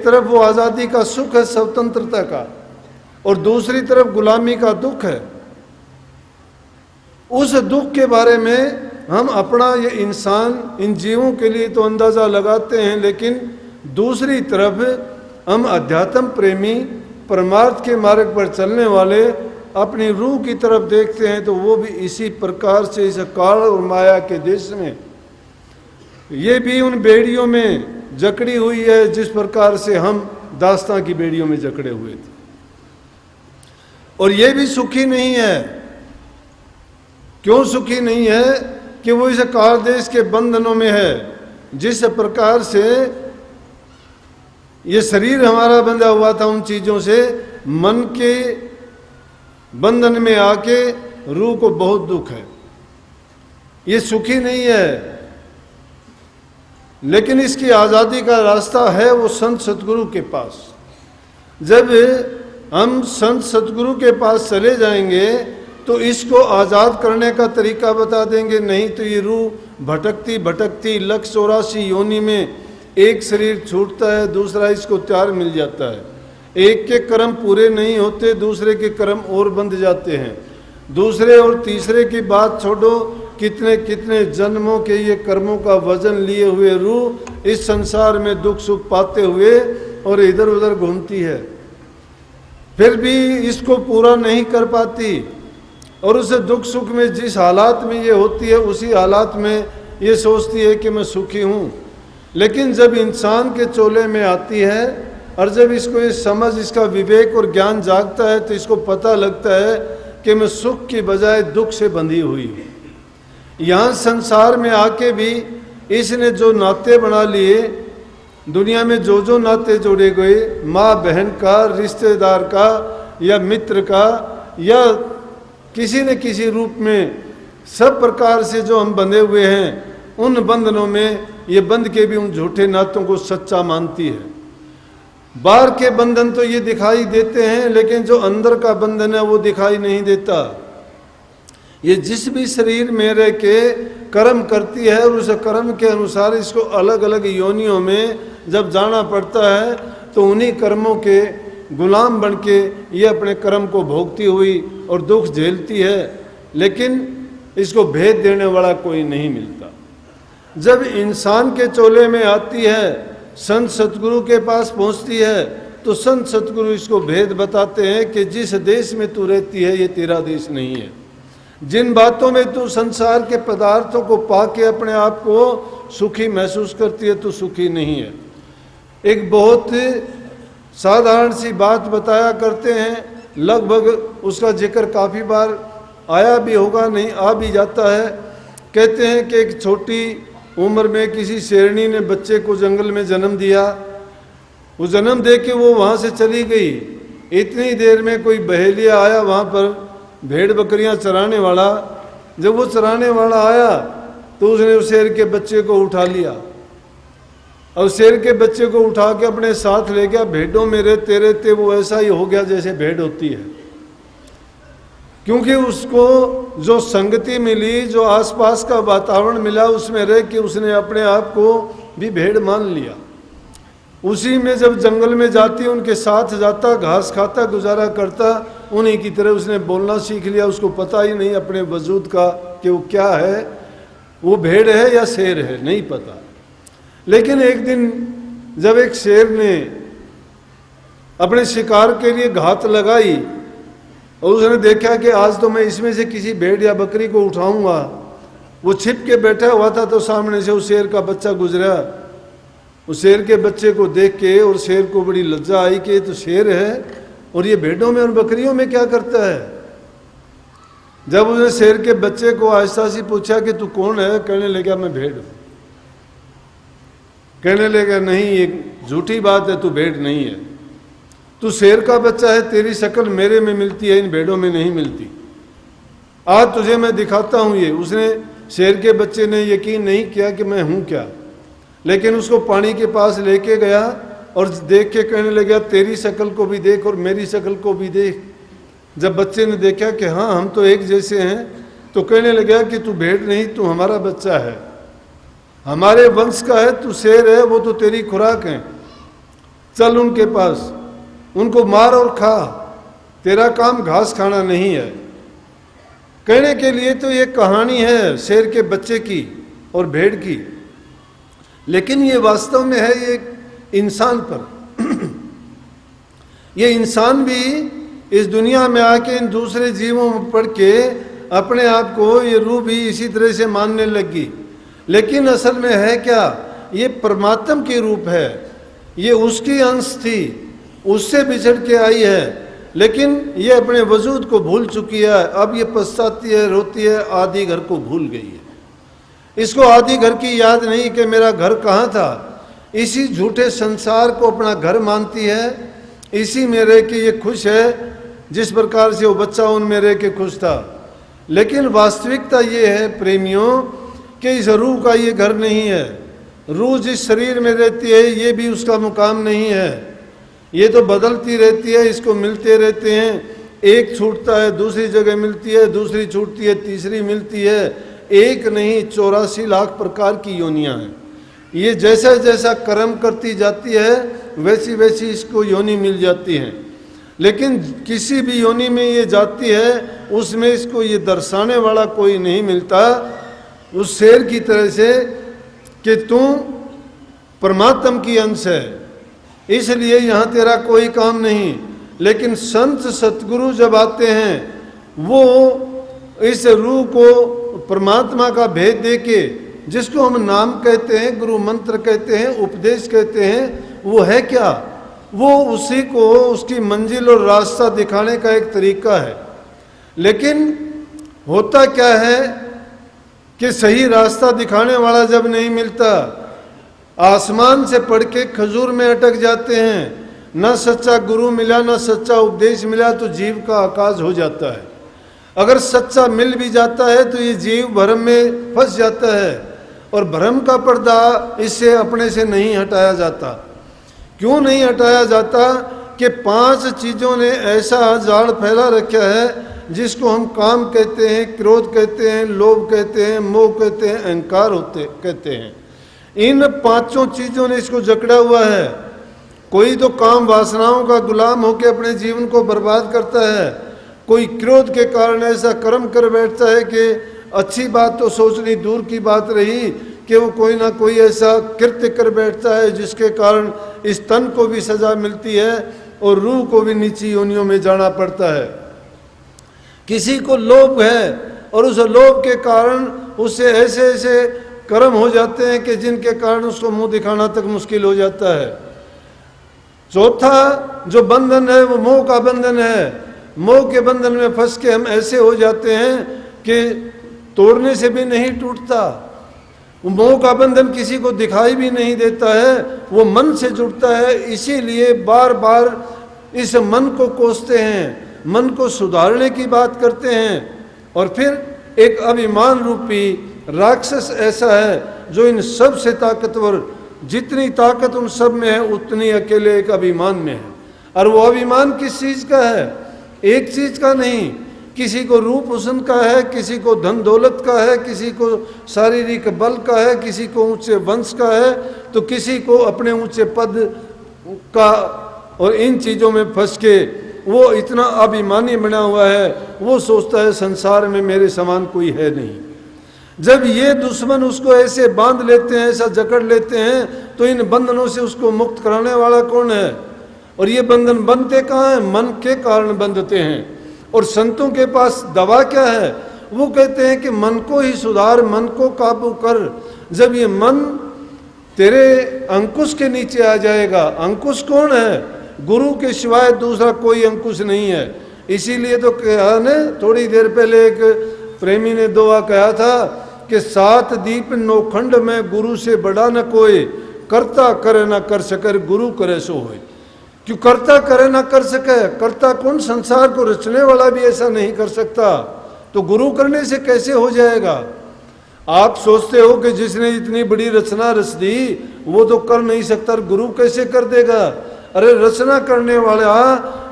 तरफ वो आज़ादी का सुख है, स्वतंत्रता का, और दूसरी तरफ गुलामी का दुख है। उस दुख के बारे में हम अपना ये इंसान, इन जीवों के लिए तो अंदाज़ा लगाते हैं, लेकिन दूसरी तरफ हम अध्यात्म प्रेमी, परमार्थ के मार्ग पर चलने वाले अपनी रूह की तरफ देखते हैं, तो वो भी इसी प्रकार से इस काल और माया के देश में ये भी उन बेड़ियों में जकड़ी हुई है जिस प्रकार से हम दास्तां की बेड़ियों में जकड़े हुए थे। और ये भी सुखी नहीं है। क्यों सुखी नहीं है? कि वो इस काल देश के बंधनों में है। जिस प्रकार से ये शरीर हमारा बंधा हुआ था उन चीजों से, मन के बंधन में आके रूह को बहुत दुख है, ये सुखी नहीं है। लेकिन इसकी आज़ादी का रास्ता है वो संत सतगुरु के पास। जब हम संत सतगुरु के पास चले जाएंगे तो इसको आज़ाद करने का तरीका बता देंगे। नहीं तो ये रूह भटकती भटकती 184 योनि में एक शरीर छूटता है, दूसरा इसको त्याग मिल जाता है। एक के कर्म पूरे नहीं होते, दूसरे के कर्म और बंध जाते हैं। दूसरे और तीसरे की बात छोड़ो, कितने कितने जन्मों के ये कर्मों का वजन लिए हुए रूह इस संसार में दुख सुख पाते हुए और इधर उधर घूमती है, फिर भी इसको पूरा नहीं कर पाती। और उसे दुख सुख में जिस हालात में ये होती है उसी हालात में ये सोचती है कि मैं सुखी हूँ। लेकिन जब इंसान के चोले में आती है और जब इसको ये समझ, इसका विवेक और ज्ञान जागता है, तो इसको पता लगता है कि मैं सुख की बजाय दुख से बंधी हुई हूँ। यहाँ संसार में आके भी इसने जो नाते बना लिए, दुनिया में जो जो नाते जोड़े गए, माँ बहन का, रिश्तेदार का या मित्र का या किसी न किसी रूप में, सब प्रकार से जो हम बंधे हुए हैं, उन बंधनों में ये बंध के भी उन झूठे नातों को सच्चा मानती है। बाहर के बंधन तो ये दिखाई देते हैं, लेकिन जो अंदर का बंधन है वो दिखाई नहीं देता। ये जिस भी शरीर में रह के कर्म करती है और उस कर्म के अनुसार इसको अलग अलग योनियों में जब जाना पड़ता है, तो उन्हीं कर्मों के गुलाम बन के ये अपने कर्म को भोगती हुई और दुख झेलती है। लेकिन इसको भेद देने वाला कोई नहीं मिलता। जब इंसान के चोले में आती है, संत सतगुरु के पास पहुंचती है, तो संत सतगुरु इसको भेद बताते हैं कि जिस देश में तू रहती है ये तेरा देश नहीं है। जिन बातों में तू संसार के पदार्थों को पाके अपने आप को सुखी महसूस करती है, तू सुखी नहीं है। एक बहुत साधारण सी बात बताया करते हैं, लगभग उसका जिक्र काफ़ी बार आया भी होगा, नहीं आ भी जाता है। कहते हैं कि एक छोटी उम्र में किसी शेरनी ने बच्चे को जंगल में जन्म दिया। वो जन्म दे के वो वहाँ से चली गई। इतनी देर में कोई बहेलिया आया वहाँ पर, भेड़ बकरियां चराने वाला। जब वो चराने वाला आया तो उसने उस शेर के बच्चे को उठा लिया और शेर के बच्चे को उठा के अपने साथ ले गया। भेड़ों में रहते रहते वो ऐसा ही हो गया जैसे भेड़ होती है, क्योंकि उसको जो संगति मिली, जो आसपास का वातावरण मिला, उसमें रह के उसने अपने आप को भी भेड़ मान लिया। उसी में जब जंगल में जाती, उनके साथ जाता, घास खाता, गुजारा करता, उन्हीं की तरह उसने बोलना सीख लिया। उसको पता ही नहीं अपने वजूद का कि वो क्या है, वो भेड़ है या शेर है, नहीं पता। लेकिन एक दिन जब एक शेर ने अपने शिकार के लिए घात लगाई और उसने देखा कि आज तो मैं इसमें से किसी भेड़ या बकरी को उठाऊंगा, वो छिप के बैठा हुआ था, तो सामने से उस शेर का बच्चा गुजरा। उस शेर के बच्चे को देख के और शेर को बड़ी लज्जा आई कि तो शेर है और ये भेड़ों में और बकरियों में क्या करता है। जब उसने शेर के बच्चे को आहिस्ता से पूछा कि तू कौन है, कहने लगा मैं भेड़ हूं। कहने लगा नहीं, ये झूठी बात है, तू भेड़ नहीं है, तू शेर का बच्चा है। तेरी शक्ल मेरे में मिलती है, इन भेड़ों में नहीं मिलती। आज तुझे मैं दिखाता हूं ये। उसने, शेर के बच्चे ने यकीन नहीं किया कि मैं हूं क्या, लेकिन उसको पानी के पास लेके गया और देख के कहने लगा तेरी शक्ल को भी देख और मेरी शक्ल को भी देख। जब बच्चे ने देखा कि हाँ हम तो एक जैसे हैं, तो कहने लगा कि तू भेड़ नहीं, तू हमारा बच्चा है, हमारे वंश का है, तू शेर है, वो तो तेरी खुराक है। चल उनके पास, उनको मार और खा, तेरा काम घास खाना नहीं है। कहने के लिए तो ये कहानी है शेर के बच्चे की और भेड़ की, लेकिन ये वास्तव में है ये इंसान पर। ये इंसान भी इस दुनिया में आके इन दूसरे जीवों में पढ़ के अपने आप को ये रूह भी इसी तरह से मानने लगी, लेकिन असल में है क्या, ये परमात्मा की रूप है, ये उसकी अंश थी, उससे बिछड़ के आई है, लेकिन ये अपने वजूद को भूल चुकी है। अब ये पछताती है, रोती है, आदि घर को भूल गई है। इसको आदि घर की याद नहीं कि मेरा घर कहाँ था। इसी झूठे संसार को अपना घर मानती है, इसी में रह के ये खुश है जिस प्रकार से वो बच्चा उनमें रह के खुश था। लेकिन वास्तविकता ये है प्रेमियों कि इस रूह का ये घर नहीं है। रूह जिस शरीर में रहती है ये भी उसका मुकाम नहीं है, ये तो बदलती रहती है, इसको मिलते रहते हैं, एक छूटता है, दूसरी जगह मिलती है, दूसरी छूटती है, तीसरी मिलती है। एक नहीं 84 लाख प्रकार की योनियां हैं। ये जैसा जैसा कर्म करती जाती है वैसी वैसी इसको योनि मिल जाती हैं, लेकिन किसी भी योनि में ये जाती है उसमें इसको ये दर्शाने वाला कोई नहीं मिलता उस शेर की तरह से कि तू परमात्मा की अंश है, इसलिए यहाँ तेरा कोई काम नहीं। लेकिन संत सतगुरु जब आते हैं वो इस रूह को परमात्मा का भेद दे के, जिसको हम नाम कहते हैं, गुरु मंत्र कहते हैं, उपदेश कहते हैं, वो है क्या, वो उसी को उसकी मंजिल और रास्ता दिखाने का एक तरीका है। लेकिन होता क्या है कि सही रास्ता दिखाने वाला जब नहीं मिलता, आसमान से पढ़ के खजूर में अटक जाते हैं, न सच्चा गुरु मिला न सच्चा उपदेश मिला तो जीव का आकाश हो जाता है। अगर सच्चा मिल भी जाता है तो ये जीव भ्रम में फंस जाता है, और भ्रम का पर्दा इससे अपने से नहीं हटाया जाता। क्यों नहीं हटाया जाता कि 5 चीज़ों ने ऐसा जाल फैला रखा है जिसको हम काम कहते हैं, क्रोध कहते हैं, लोभ कहते हैं, मोह कहते हैं, अहंकार होते कहते हैं। इन 5 चीज़ों ने इसको जकड़ा हुआ है। कोई तो काम वासनाओं का गुलाम होकर अपने जीवन को बर्बाद करता है, कोई क्रोध के कारण ऐसा कर्म कर बैठता है कि अच्छी बात तो सोचनी दूर की बात रही कि वो कोई ना कोई ऐसा कृत्य कर बैठता है जिसके कारण इस तन को भी सजा मिलती है और रूह को भी नीची योनियों में जाना पड़ता है। किसी को लोभ है और उस लोभ के कारण उससे ऐसे ऐसे कर्म हो जाते हैं कि जिनके कारण उसको मुंह दिखाना तक मुश्किल हो जाता है। चौथा जो बंधन है वो मोह का बंधन है। मोह के बंधन में फंस के हम ऐसे हो जाते हैं कि तोड़ने से भी नहीं टूटता। वो मोह का बंधन किसी को दिखाई भी नहीं देता है, वो मन से जुड़ता है। इसीलिए बार बार इस मन को कोसते हैं, मन को सुधारने की बात करते हैं। और फिर एक अभिमान रूपी राक्षस ऐसा है जो इन सब से ताकतवर, जितनी ताकत उन सब में है उतनी अकेले एक अभिमान में है। और वो अभिमान किस चीज़ का है? एक चीज़ का नहीं, किसी को रूप हुस्न का है, किसी को धन दौलत का है, किसी को शारीरिक बल का है, किसी को ऊंचे वंश का है, तो किसी को अपने ऊंचे पद का। और इन चीज़ों में फंस के वो इतना अभिमानी बना हुआ है, वो सोचता है संसार में मेरे समान कोई है नहीं। जब ये दुश्मन उसको ऐसे बांध लेते हैं, ऐसा जकड़ लेते हैं, तो इन बंधनों से उसको मुक्त कराने वाला कौन है? और ये बंधन बनते कहाँ हैं? मन के कारण बंधते हैं। और संतों के पास दवा क्या है? वो कहते हैं कि मन को ही सुधार, मन को काबू कर। जब ये मन तेरे अंकुश के नीचे आ जाएगा, अंकुश कौन है? गुरु के सिवाय दूसरा कोई अंकुश नहीं है। इसीलिए तो कहा ने थोड़ी देर पहले एक प्रेमी ने दुआ कहा था कि 7 दीप नौखंड में गुरु से बड़ा न कोई, करता करे न कर सके गुरु करे सो होए। क्यों करता करे ना कर सके? करता कौन? संसार को रचने वाला भी ऐसा नहीं कर सकता, तो गुरु करने से कैसे हो जाएगा? आप सोचते हो कि जिसने इतनी बड़ी रचना रच दी वो तो कर नहीं सकता, गुरु कैसे कर देगा? अरे रचना करने वाला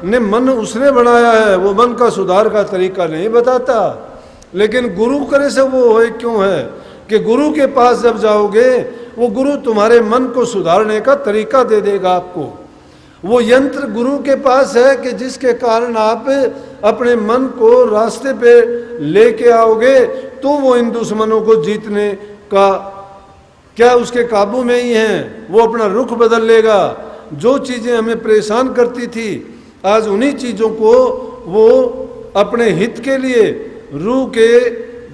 ने मन उसने बनाया है, वो मन का सुधार का तरीका नहीं बताता। लेकिन गुरु करे से वो होए क्यों है कि गुरु के पास जब जाओगे वो गुरु तुम्हारे मन को सुधारने का तरीका दे देगा आपको। वो यंत्र गुरु के पास है कि जिसके कारण आप अपने मन को रास्ते पे लेके आओगे तो वो इन दुश्मनों को जीतने का क्या उसके काबू में ही है, वो अपना रुख बदल लेगा। जो चीज़ें हमें परेशान करती थी आज उन्हीं चीज़ों को वो अपने हित के लिए, रूह के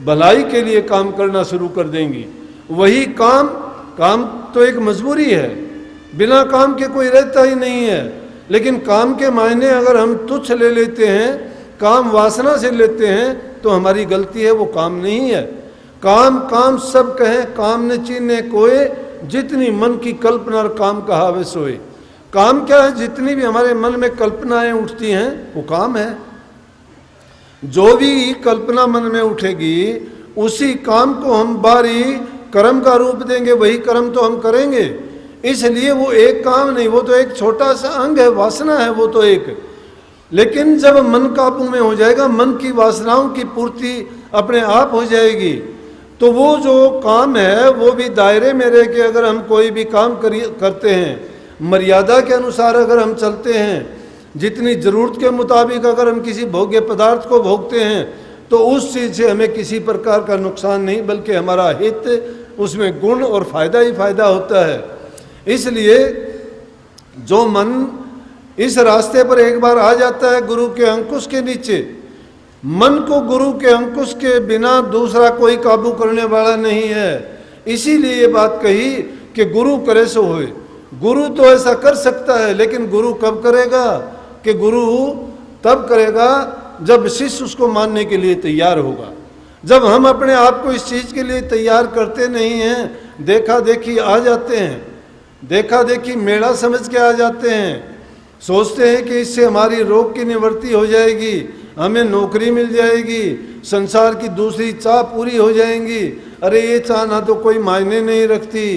भलाई के लिए काम करना शुरू कर देंगी। वही काम तो एक मजबूरी है, बिना काम के कोई रहता ही नहीं है, लेकिन काम के मायने अगर हम तुच्छ ले लेते हैं, काम वासना से लेते हैं तो हमारी गलती है, वो काम नहीं है। काम सब कहें, काम न चीने कोय, जितनी मन की कल्पना और काम कहावे सोए। काम क्या है? जितनी भी हमारे मन में कल्पनाएं उठती हैं वो काम है। जो भी कल्पना मन में उठेगी उसी काम को हम बारी कर्म का रूप देंगे, वही कर्म तो हम करेंगे। इसलिए वो एक काम नहीं, वो तो एक छोटा सा अंग है, वासना है वो तो एक। लेकिन जब मन काबू में हो जाएगा, मन की वासनाओं की पूर्ति अपने आप हो जाएगी, तो वो जो काम है वो भी दायरे में रह के अगर हम कोई भी काम करते हैं, मर्यादा के अनुसार अगर हम चलते हैं, जितनी ज़रूरत के मुताबिक अगर हम किसी भोग्य पदार्थ को भोगते हैं, तो उस चीज़ से हमें किसी प्रकार का नुकसान नहीं बल्कि हमारा हित, उसमें गुण और फायदा ही फायदा होता है। इसलिए जो मन इस रास्ते पर एक बार आ जाता है गुरु के अंकुश के नीचे, मन को गुरु के अंकुश के बिना दूसरा कोई काबू करने वाला नहीं है। इसीलिए ये बात कही कि गुरु करे सो होए। गुरु तो ऐसा कर सकता है, लेकिन गुरु कब करेगा? कि गुरु तब करेगा जब शिष्य उसको मानने के लिए तैयार होगा। जब हम अपने आप को इस चीज़ के लिए तैयार करते नहीं हैं, देखा देखी आ जाते हैं, देखा देखी मेला समझ के आ जाते हैं, सोचते हैं कि इससे हमारी रोग की निवृत्ति हो जाएगी, हमें नौकरी मिल जाएगी, संसार की दूसरी चाह पूरी हो जाएंगी। अरे ये चाहना तो कोई मायने नहीं रखती।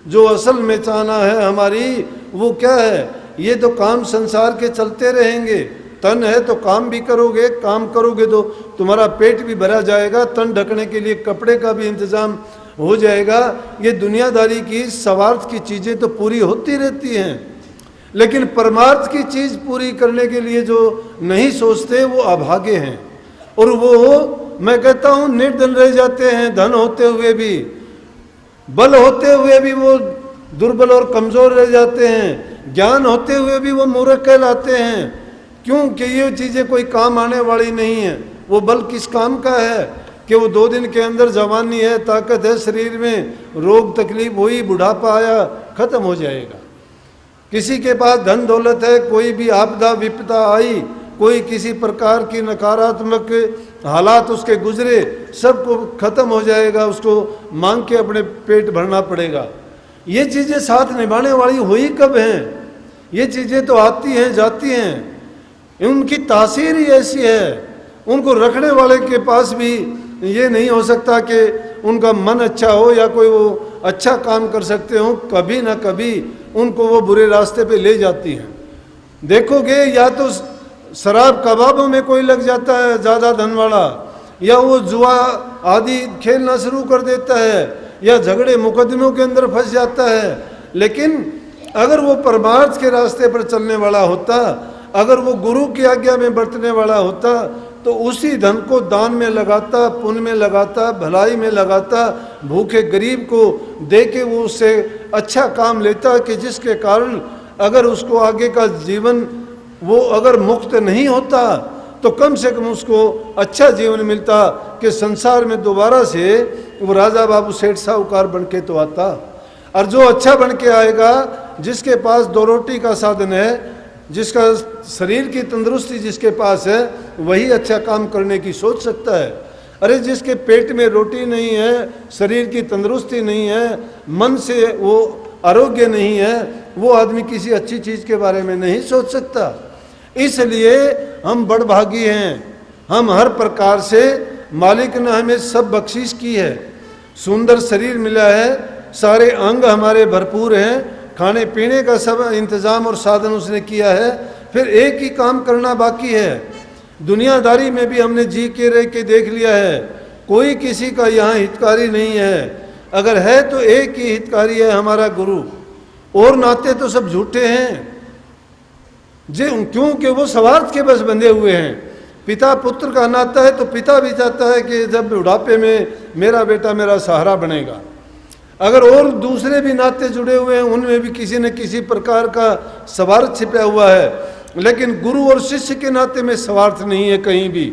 जो असल में चाहना है हमारी वो क्या है? ये तो काम संसार के चलते रहेंगे। तन है तो काम भी करोगे, काम करोगे तो तुम्हारा पेट भी भरा जाएगा, तन ढकने के लिए कपड़े का भी इंतजाम हो जाएगा। ये दुनियादारी की स्वार्थ की चीज़ें तो पूरी होती रहती हैं, लेकिन परमार्थ की चीज़ पूरी करने के लिए जो नहीं सोचते वो अभागे हैं। और वो मैं कहता हूँ निर्धन रह जाते हैं, धन होते हुए भी, बल होते हुए भी वो दुर्बल और कमज़ोर रह जाते हैं, ज्ञान होते हुए भी वो मूर्ख कहलाते हैं। क्योंकि ये चीज़ें कोई काम आने वाली नहीं है। वो बल किस काम का है कि वो 2 दिन के अंदर जवानी है, ताकत है शरीर में, रोग तकलीफ हुई, बुढ़ापा आया, ख़त्म हो जाएगा। किसी के पास धन दौलत है, कोई भी आपदा विपदा आई, कोई किसी प्रकार की नकारात्मक हालात उसके गुजरे, सबको ख़त्म हो जाएगा, उसको मांग के अपने पेट भरना पड़ेगा। ये चीज़ें साथ निभाने वाली हुई कब हैं? ये चीज़ें तो आती हैं जाती हैं, उनकी तासीर ही ऐसी है। उनको रखने वाले के पास भी ये नहीं हो सकता कि उनका मन अच्छा हो या कोई वो अच्छा काम कर सकते हो, कभी ना कभी उनको वो बुरे रास्ते पे ले जाती हैं। देखोगे या तो शराब कबाबों में कोई लग जाता है ज़्यादा धन वाला, या वो जुआ आदि खेलना शुरू कर देता है, या झगड़े मुकदमों के अंदर फंस जाता है। लेकिन अगर वो परमार्थ के रास्ते पर चलने वाला होता, अगर वो गुरु की आज्ञा में बरतने वाला होता, तो उसी धन को दान में लगाता, पुण्य में लगाता, भलाई में लगाता, भूखे गरीब को दे के वो उससे अच्छा काम लेता कि जिसके कारण अगर उसको आगे का जीवन वो अगर मुक्त नहीं होता तो कम से कम उसको अच्छा जीवन मिलता कि संसार में दोबारा से वो राजा बाबू सेठ साहूकार बन के तो आता। और जो अच्छा बन के आएगा, जिसके पास 2 रोटी का साधन है, जिसका शरीर की तंदुरुस्ती जिसके पास है, वही अच्छा काम करने की सोच सकता है। अरे जिसके पेट में रोटी नहीं है, शरीर की तंदुरुस्ती नहीं है, मन से वो आरोग्य नहीं है, वो आदमी किसी अच्छी चीज़ के बारे में नहीं सोच सकता। इसलिए हम बड़भागी हैं, हम हर प्रकार से मालिक ने हमें सब बख्शिश की है। सुंदर शरीर मिला है, सारे अंग हमारे भरपूर हैं, खाने पीने का सब इंतज़ाम और साधन उसने किया है। फिर एक ही काम करना बाकी है। दुनियादारी में भी हमने जी के रह के देख लिया है, कोई किसी का यहाँ हितकारी नहीं है। अगर है तो एक ही हितकारी है, हमारा गुरु, और नाते तो सब झूठे हैं। क्योंकि वो स्वार्थ के बस बंधे हुए हैं। पिता पुत्र का नाता है तो पिता भी चाहता है कि जब बुढ़ापे में मेरा बेटा मेरा सहारा बनेगा। अगर और दूसरे भी नाते जुड़े हुए हैं, उनमें भी किसी न किसी प्रकार का स्वार्थ छिपा हुआ है, लेकिन गुरु और शिष्य के नाते में स्वार्थ नहीं है कहीं भी।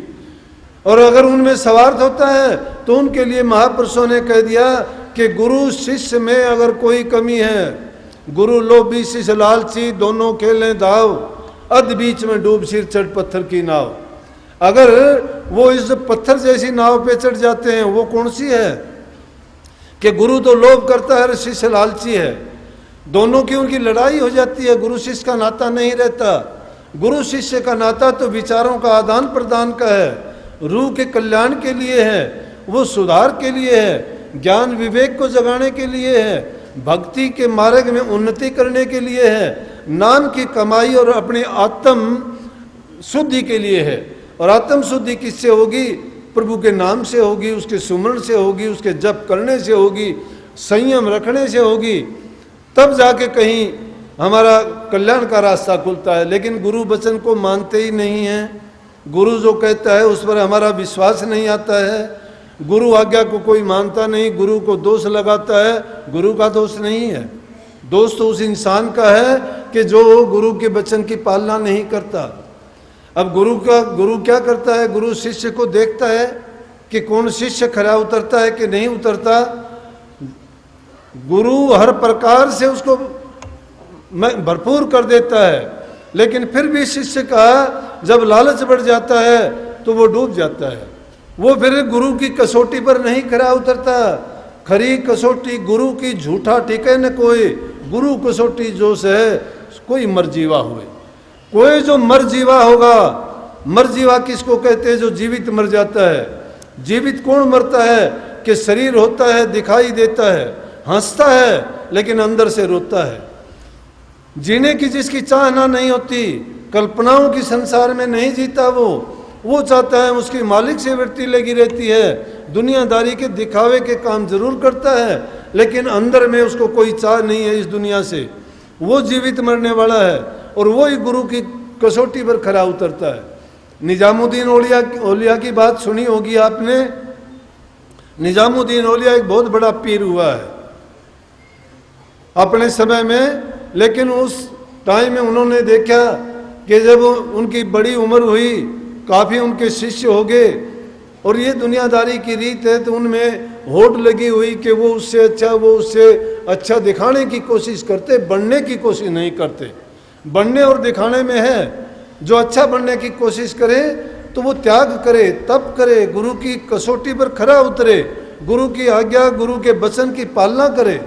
और अगर उनमें स्वार्थ होता है तो उनके लिए महापुरुषों ने कह दिया कि गुरु शिष्य में अगर कोई कमी है, गुरु लोभी शिष्य लालची दोनों खेलें दाव, अध बीच में डूब सिर चढ़ पत्थर की नाव। अगर वो इस पत्थर जैसी नाव पे चढ़ जाते हैं, वो कौन सी है कि गुरु तो लोभ करता है और शिष्य लालची है, दोनों की उनकी लड़ाई हो जाती है। गुरु शिष्य का नाता नहीं रहता। गुरु शिष्य का नाता तो विचारों का आदान प्रदान का है, रूह के कल्याण के लिए है, वो सुधार के लिए है, ज्ञान विवेक को जगाने के लिए है, भक्ति के मार्ग में उन्नति करने के लिए है, नाम की कमाई और अपने आत्म शुद्धि के लिए है। और आत्म शुद्धि किससे होगी? प्रभु के नाम से होगी, उसके सुमरण से होगी, उसके जप करने से होगी, संयम रखने से होगी, तब जाके कहीं हमारा कल्याण का रास्ता खुलता है। लेकिन गुरु वचन को मानते ही नहीं हैं। गुरु जो कहता है उस पर हमारा विश्वास नहीं आता है। गुरु आज्ञा को कोई मानता नहीं, गुरु को दोष लगाता है। गुरु का दोष नहीं है, दोष तो उस इंसान का है कि जो गुरु के वचन की पालना नहीं करता। अब गुरु क्या करता है? गुरु शिष्य को देखता है कि कौन शिष्य खरा उतरता है कि नहीं उतरता। गुरु हर प्रकार से उसको भरपूर कर देता है, लेकिन फिर भी शिष्य का जब लालच बढ़ जाता है तो वो डूब जाता है। वो फिर गुरु की कसौटी पर नहीं खरा उतरता। खरी कसौटी गुरु की झूठा टिके न कोई, गुरु कसौटी जो से कोई मरजीवा हुए। कोई जो मरजीवा होगा, मरजीवा किसको कहते हैं? जो जीवित मर जाता है। जीवित कौन मरता है? कि शरीर होता है, दिखाई देता है, हंसता है, लेकिन अंदर से रोता है। जीने की जिसकी चाहना नहीं होती, कल्पनाओं की संसार में नहीं जीता, वो चाहता है, उसकी मालिक से वृत्ति लगी रहती है, दुनियादारी के दिखावे के काम जरूर करता है, लेकिन अंदर में उसको कोई चाह नहीं है इस दुनिया से। वो जीवित मरने वाला है और वो ही गुरु की कसौटी पर खरा उतरता है। निजामुद्दीन औलिया की बात सुनी होगी आपने। निजामुद्दीन औलिया एक बहुत बड़ा पीर हुआ है अपने समय में, लेकिन उस टाइम में उन्होंने देखा कि जब उनकी बड़ी उम्र हुई, काफ़ी उनके शिष्य हो गए, और ये दुनियादारी की रीत है तो उनमें होड़ लगी हुई कि वो उससे अच्छा दिखाने की कोशिश करते, बनने की कोशिश नहीं करते। बनने और दिखाने में है। जो अच्छा बनने की कोशिश करे तो वो त्याग करे, तप करे, गुरु की कसौटी पर खरा उतरे, गुरु की आज्ञा, गुरु के वचन की पालना करे,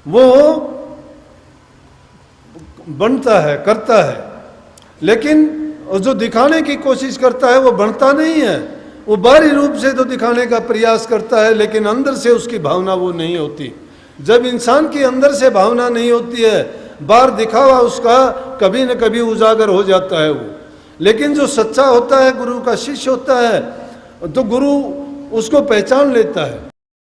वो बनता है, करता है। लेकिन जो दिखाने की कोशिश करता है वो बनता नहीं है। वो बाहरी रूप से तो दिखाने का प्रयास करता है, लेकिन अंदर से उसकी भावना वो नहीं होती। जब इंसान की अंदर से भावना नहीं होती है, बाहर दिखावा उसका कभी न कभी उजागर हो जाता है वो। लेकिन जो सच्चा होता है, गुरु का शिष्य होता है, तो गुरु उसको पहचान लेता है।